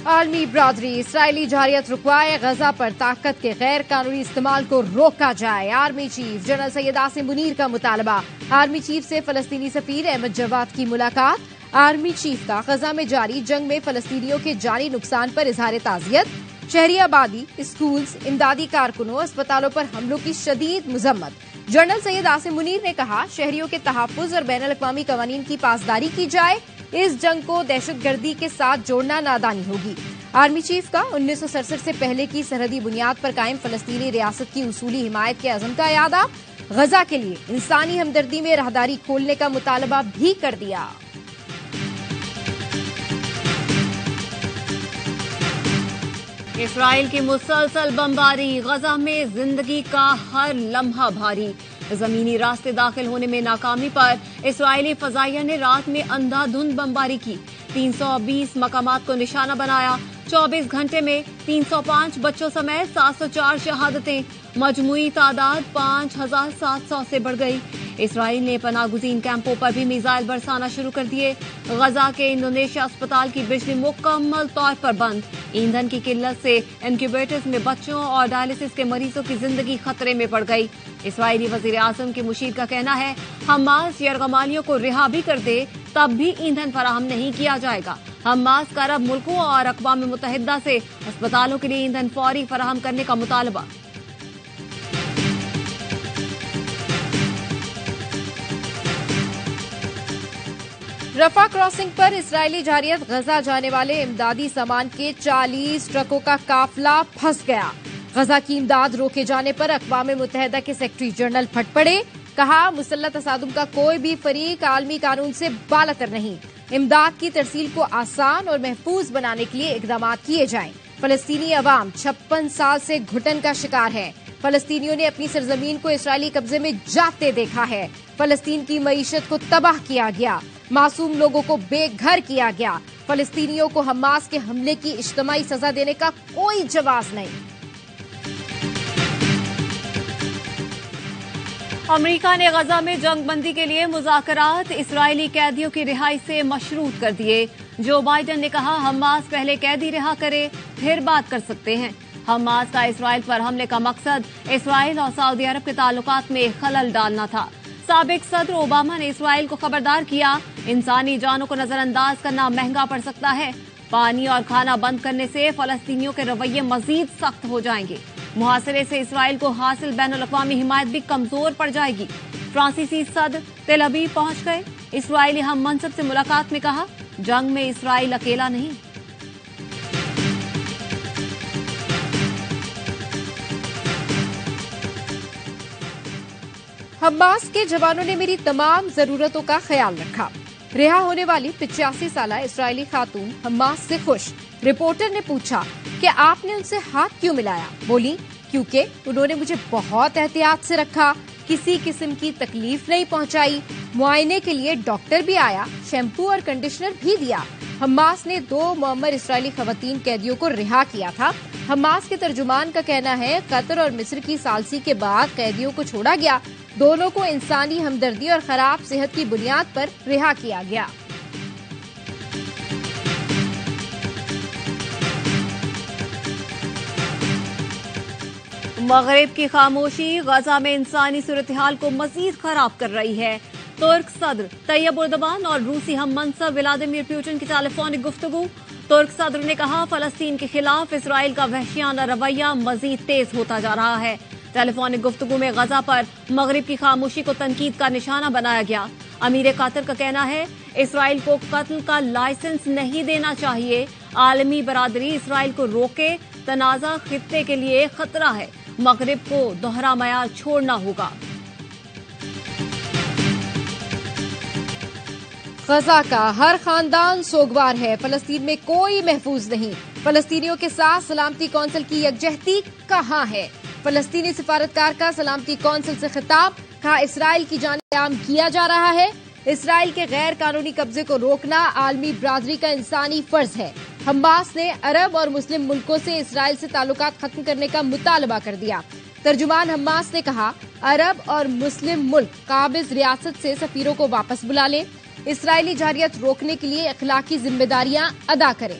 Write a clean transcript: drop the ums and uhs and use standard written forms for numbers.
عالمی برادری اسرائیلی جارحیت رکوائے، غزہ پر طاقت کے غیر قانونی استعمال کو روکا جائے۔ Army chief general Syed Asim Munir کا مطالبہ۔ آرمی چیف سے فلسطینی سفیر احمد جواد کی ملاقات۔ آرمی چیف کا غزہ میں جاری جنگ میں فلسطینیوں کے جانی نقصان پر اظہار تعزیت۔ شہری آبادی، اسکولز، امدادی کارکنوں، اسپتالوں پر حملوں کی شدید مذمت۔ جنرل سید عاصم منیر نے کہا، شہریوں کے تحفظ اور بین الاقوامی قوانین کی پاسداری کی جائے۔ اس جنگ کو دہشت گردی کے ساتھ جوڑنا نادانی ہوگی۔ آرمی چیف کا 1967 سے پہلے کی سرحدی بنیاد پر قائم فلسطینی ریاست کی اصولی حمایت کے عزم کا اعادہ۔ غزہ کے لیے انسانی ہمدردی میں راہداری کھولنے کا مطالبہ بھی کر دیا۔ اسرائیل کی مسلسل بمباری، غزہ میں زندگی کا ہر لمحہ بھاری۔ زمینی راستے داخل ہونے میں ناکامی پر اسرائیلی فضائیہ نے رات میں اندھا دھند بمباری کی، 320 مقامات کو نشانہ بنایا۔ 24 گھنٹے میں 305 بچوں سمیت 704 شہادتیں، مجموعی تعداد 5700 سے بڑھ گئی۔ اسرائیل نے پناہ گزین کیمپوں پر بھی میزائل برسانا شروع کر دیے۔ غزہ کے انڈونیشیا اسپتال کی بجلی مکمل طور پر بند۔ ایندھن کی قلت سے انکیوبیٹرز میں بچوں اور ڈائلسس کے مریضوں کی زندگی خطرے میں پڑ گئی۔ اسرائیلی وزیر اعظم کے مشیر کا کہنا ہے، حماس یرغمالیوں کو رہا بھی کر دے تب بھی ایندھن فراہم نہیں کیا جائے گا۔ حماس کا عرب ملکوں اور اقوام متحدہ سے اسپتالوں کے لیے ایندھن فوری فراہم کرنے کا مطالبہ۔ رفح کراسنگ پر اسرائیلی جارحیت غزہ جانے والے امدادی سامان کے 40 ٹرکوں کا قافلہ پھنس گیا۔ غزہ کی امداد روکے جانے پر اقوام متحدہ کے سیکرٹری جنرل پھٹ پڑے۔ کہا، مسلح تصادم کا کوئی بھی فریق عالمی قانون سے بالاتر نہیں۔ امداد کی ترسیل کو آسان اور محفوظ بنانے کے لیے اقدامات کیے جائیں۔ فلسطینی عوام 56 سال سے گھٹن کا شکار ہے۔ فلسطینیوں نے اپنی سرزمین کو اسرائیلی قبضے میں جاتے دیکھا ہے۔ فلسطین کی معیشت کو تباہ کیا گیا، معصوم لوگوں کو بے گھر کیا گیا۔ فلسطینیوں کو حماس کے حملے کی اجتماعی سزا دینے کا کوئی جواز نہیں۔ امریکہ نے غزہ میں جنگ بندی کے لیے مذاکرات اسرائیلی قیدیوں کی رہائی سے مشروط کر دیے۔ جو بائیڈن نے کہا، حماس پہلے قیدی رہا کرے پھر بات کر سکتے ہیں۔ حماس کا اسرائیل پر حملے کا مقصد اسرائیل اور سعودی عرب کے تعلقات میں خلل ڈالنا تھا۔ سابق صدر اوباما نے اسرائیل کو خبردار کیا، انسانی جانوں کو نظر انداز کرنا مہنگا پڑ سکتا ہے۔ پانی اور کھانا بند کرنے سے فلسطینیوں کے رویے مزید سخت ہو جائیں گے۔ محاصرے سے اسرائیل کو حاصل بین الاقوامی حمایت بھی کمزور پڑ جائے گی۔ فرانسیسی صدر تل ابیب پہنچ گئے۔ اسرائیلی ہم منصب سے ملاقات میں کہا، جنگ میں اسرائیل اکیلا نہیں۔ حماس کے جوانوں نے میری تمام ضرورتوں کا خیال رکھا۔ رہا ہونے والی 85 سالہ اسرائیلی خاتون حماس سے خوش۔ رپورٹر نے پوچھا کہ آپ نے ان سے ہاتھ کیوں ملایا؟ بولی، کیونکہ انہوں نے مجھے بہت احتیاط سے رکھا، کسی قسم کی تکلیف نہیں پہنچائی۔ معائنے کے لیے ڈاکٹر بھی آیا، شیمپو اور کنڈیشنر بھی دیا۔ حماس نے 2 معمر اسرائیلی خواتین قیدیوں کو رہا کیا تھا۔ حماس کے ترجمان کا کہنا ہے، قطر اور مصر کی ثالثی کے بعد قیدیوں کو چھوڑا گیا۔ دونوں کو انسانی ہمدردی اور خراب صحت کی بنیاد پر رہا کیا گیا۔ مغرب کی خاموشی غزہ میں انسانی صورتحال کو مزید خراب کر رہی ہے۔ ترک صدر طیب اردوان اور روسی ہم منصب ولادیمیر پوٹن کی ٹیلی فونک گفتگو۔ ترک صدر نے کہا، فلسطین کے خلاف اسرائیل کا وحشیانہ رویہ مزید تیز ہوتا جا رہا ہے۔ ٹیلی فونک گفتگو میں غزہ پر مغرب کی خاموشی کو تنقید کا نشانہ بنایا گیا۔ امیر قطر کا کہنا ہے، اسرائیل کو قتل کا لائسنس نہیں دینا چاہیے۔ عالمی برادری اسرائیل کو روکے، تنازع خطے کے لیے خطرہ ہے۔ مغرب کو دوہرا معیار چھوڑنا ہوگا۔ غزہ کا ہر خاندان سوگوار ہے، فلسطین میں کوئی محفوظ نہیں۔ فلسطینیوں کے ساتھ سلامتی کونسل کی یکجہتی کہاں ہے؟ فلسطینی سفارتکار کا سلامتی کونسل سے خطاب، کہا، اسرائیل کی جانب قیام کیا جا رہا ہے۔ اسرائیل کے غیر قانونی قبضے کو روکنا عالمی برادری کا انسانی فرض ہے۔ حماس نے عرب اور مسلم ملکوں سے اسرائیل سے تعلقات ختم کرنے کا مطالبہ کر دیا۔ ترجمان حماس نے کہا، عرب اور مسلم ملک قابض ریاست سے سفیروں کو واپس بلا لیں، اسرائیلی جارحیت روکنے کے لیے اخلاقی ذمہ داریاں ادا کریں۔